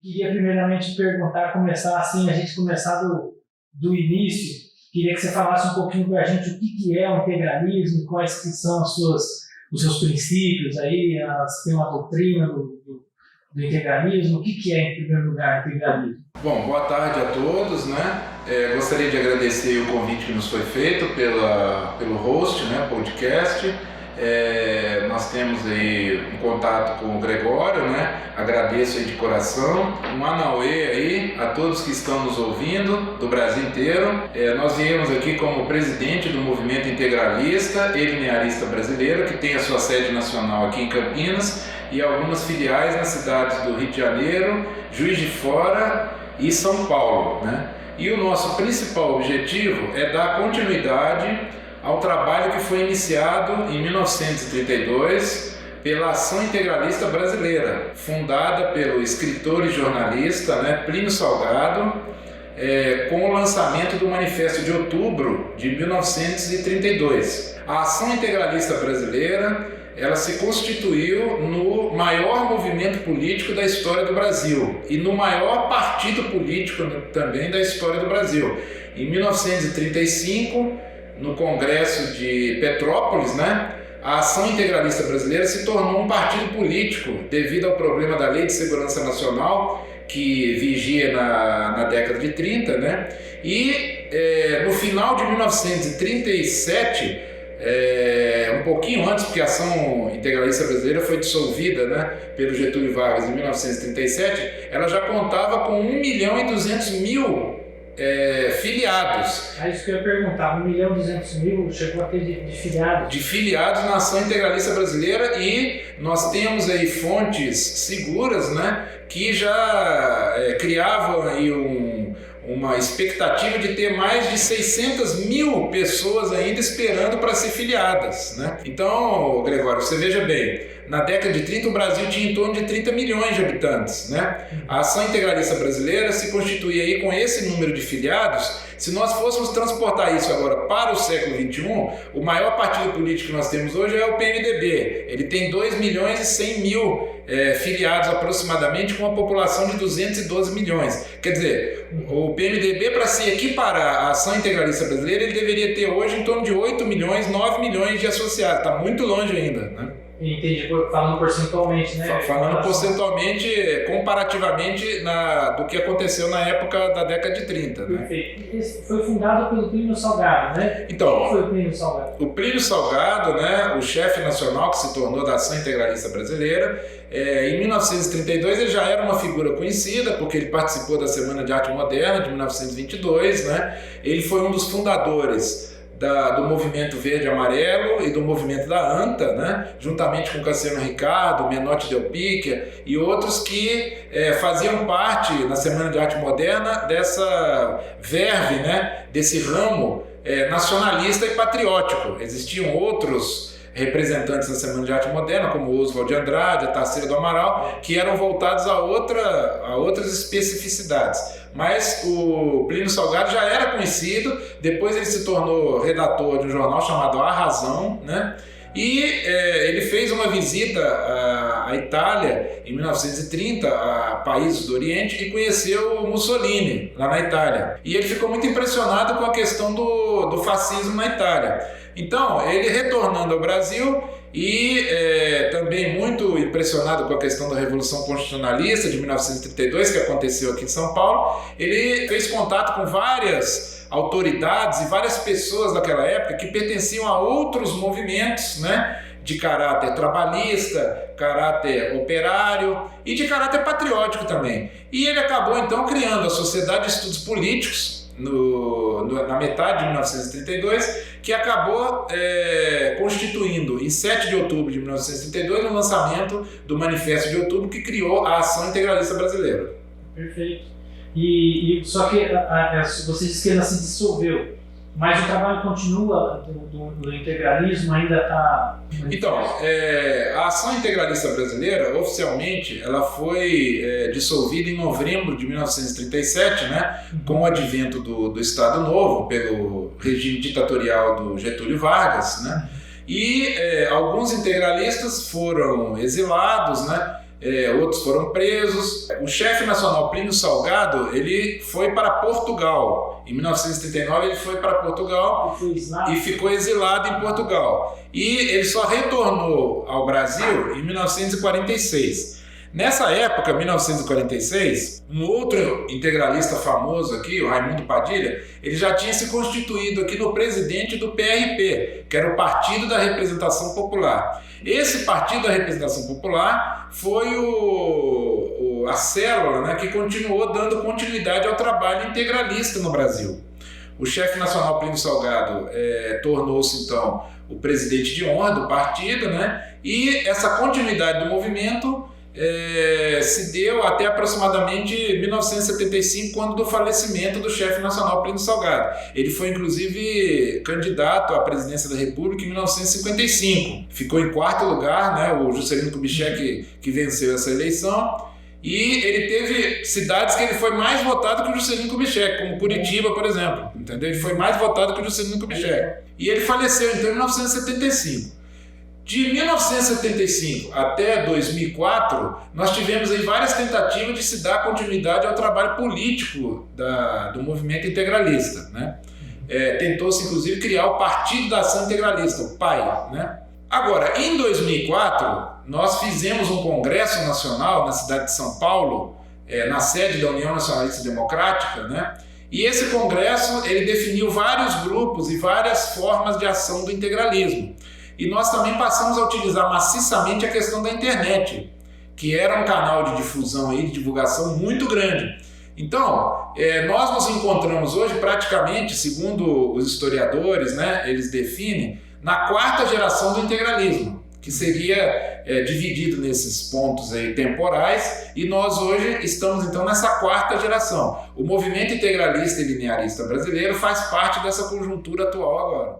Queria primeiramente começar assim, a gente começar do início. Queria que você falasse um pouquinho para a gente o que é o integralismo, quais que são os seus princípios aí, tem uma doutrina do integralismo. O que é, em primeiro lugar, integralismo? Bom, boa tarde a todos, né? Gostaria de agradecer o convite que nos foi feito pelo host, né, podcast. Nós temos aí um contato com o Gregório, né? Agradeço aí de coração. Um Anauê aí a todos que estão nos ouvindo do Brasil inteiro. Nós viemos aqui como presidente do movimento integralista e linearista brasileiro, que tem a sua sede nacional aqui em Campinas e algumas filiais nas cidades do Rio de Janeiro, Juiz de Fora e São Paulo, né? E o nosso principal objetivo é dar continuidade ao trabalho que foi iniciado em 1932 pela Ação Integralista Brasileira, fundada pelo escritor e jornalista, né, Plínio Salgado, com o lançamento do Manifesto de Outubro de 1932. A Ação Integralista Brasileira, ela se constituiu no maior movimento político da história do Brasil e no maior partido político também da história do Brasil. Em 1935, no Congresso de Petrópolis, né, a Ação Integralista Brasileira se tornou um partido político devido ao problema da Lei de Segurança Nacional que vigia na década de 30, né? E no final de 1937, um pouquinho antes, porque a Ação Integralista Brasileira foi dissolvida, né, pelo Getúlio Vargas em 1937, ela já contava com 1.200.000 filiados. É isso que eu ia perguntar, 1.200.000 chegou a ter de filiados? De filiados na Ação Integralista Brasileira, e nós temos aí fontes seguras, né, que já criavam aí uma expectativa de ter mais de 600.000 pessoas ainda esperando para ser filiadas, né? Então, Gregório, você veja bem, na década de 30 o Brasil tinha em torno de 30 milhões de habitantes, né? A Ação Integralista Brasileira se constitui aí com esse número de filiados. Se nós fôssemos transportar isso agora para o século XXI, o maior partido político que nós temos hoje é o PMDB. Ele tem 2.100.000 filiados aproximadamente, com uma população de 212 milhões. Quer dizer, o PMDB, para se equiparar à Ação Integralista Brasileira, ele deveria ter hoje em torno de 8 milhões, 9 milhões de associados. Está muito longe ainda, né? Entendi, falando percentualmente, né? Falando percentualmente, comparativamente do que aconteceu na época da década de 30. Né? Perfeito. Esse foi fundado pelo Plínio Salgado, né? Então, quem foi o Plínio Salgado? O Plínio Salgado, né, o chefe nacional que se tornou da Ação Integralista Brasileira, em 1932 ele já era uma figura conhecida, porque ele participou da Semana de Arte Moderna de 1922, né? Ele foi um dos fundadores do Movimento Verde e Amarelo e do movimento da ANTA, né? Juntamente com Cassiano Ricardo, Menotti Del Picchia e outros que faziam parte, na Semana de Arte Moderna, dessa verve, né? Desse ramo nacionalista e patriótico. Existiam outros representantes da Semana de Arte Moderna, como Oswald de Andrade, a Tarsila do Amaral, que eram voltados a outras especificidades. Mas o Plínio Salgado já era conhecido, depois ele se tornou redator de um jornal chamado A Razão, né? E ele fez uma visita à Itália em 1930, a países do Oriente, e conheceu Mussolini lá na Itália. E ele ficou muito impressionado com a questão do fascismo na Itália. Então, ele retornando ao Brasil e também muito impressionado com a questão da Revolução Constitucionalista de 1932, que aconteceu aqui em São Paulo, ele fez contato com várias autoridades e várias pessoas daquela época que pertenciam a outros movimentos, né, de caráter trabalhista, caráter operário e de caráter patriótico também. E ele acabou então criando a Sociedade de Estudos Políticos na metade de 1932, que acabou constituindo em 7 de outubro de 1932 o lançamento do Manifesto de Outubro, que criou a Ação Integralista Brasileira. Perfeito. Só que você disse que ela se dissolveu, mas o trabalho continua do integralismo, ainda está... Então, a Ação Integralista Brasileira, oficialmente, ela foi dissolvida em novembro de 1937, né, com o advento do Estado Novo, pelo regime ditatorial do Getúlio Vargas, né, e alguns integralistas foram exilados, né, outros foram presos. O chefe nacional Plínio Salgado, ele foi para Portugal. Em 1939 ele foi para Portugal e ficou exilado em Portugal. E ele só retornou ao Brasil em 1946. Nessa época, 1946, um outro integralista famoso aqui, o Raimundo Padilha, ele já tinha se constituído aqui no presidente do PRP, que era o Partido da Representação Popular. Esse Partido da Representação Popular foi a célula, né, que continuou dando continuidade ao trabalho integralista no Brasil. O chefe nacional Plínio Salgado tornou-se, então, o presidente de honra do partido, né, e essa continuidade do movimento se deu até aproximadamente 1975, quando do falecimento do chefe nacional Plínio Salgado. Ele foi inclusive candidato à presidência da República em 1955. Ficou em quarto lugar, né, o Juscelino Kubitschek que venceu essa eleição. E ele teve cidades que ele foi mais votado que o Juscelino Kubitschek, como Curitiba, por exemplo. Entendeu? Ele foi mais votado que o Juscelino Kubitschek. E ele faleceu então em 1975. De 1975 até 2004, nós tivemos aí várias tentativas de se dar continuidade ao trabalho político do movimento integralista, né? Tentou-se, inclusive, criar o Partido da Ação Integralista, o PAI, né? Agora, em 2004, nós fizemos um congresso nacional na cidade de São Paulo, na sede da União Nacionalista Democrática, né? E esse congresso ele definiu vários grupos e várias formas de ação do integralismo. E nós também passamos a utilizar maciçamente a questão da internet, que era um canal de difusão e de divulgação muito grande. Então, nós nos encontramos hoje praticamente, segundo os historiadores, né, eles definem, na quarta geração do integralismo, que seria dividido nesses pontos aí temporais, e nós hoje estamos então nessa quarta geração. O movimento integralista e linearista brasileiro faz parte dessa conjuntura atual agora.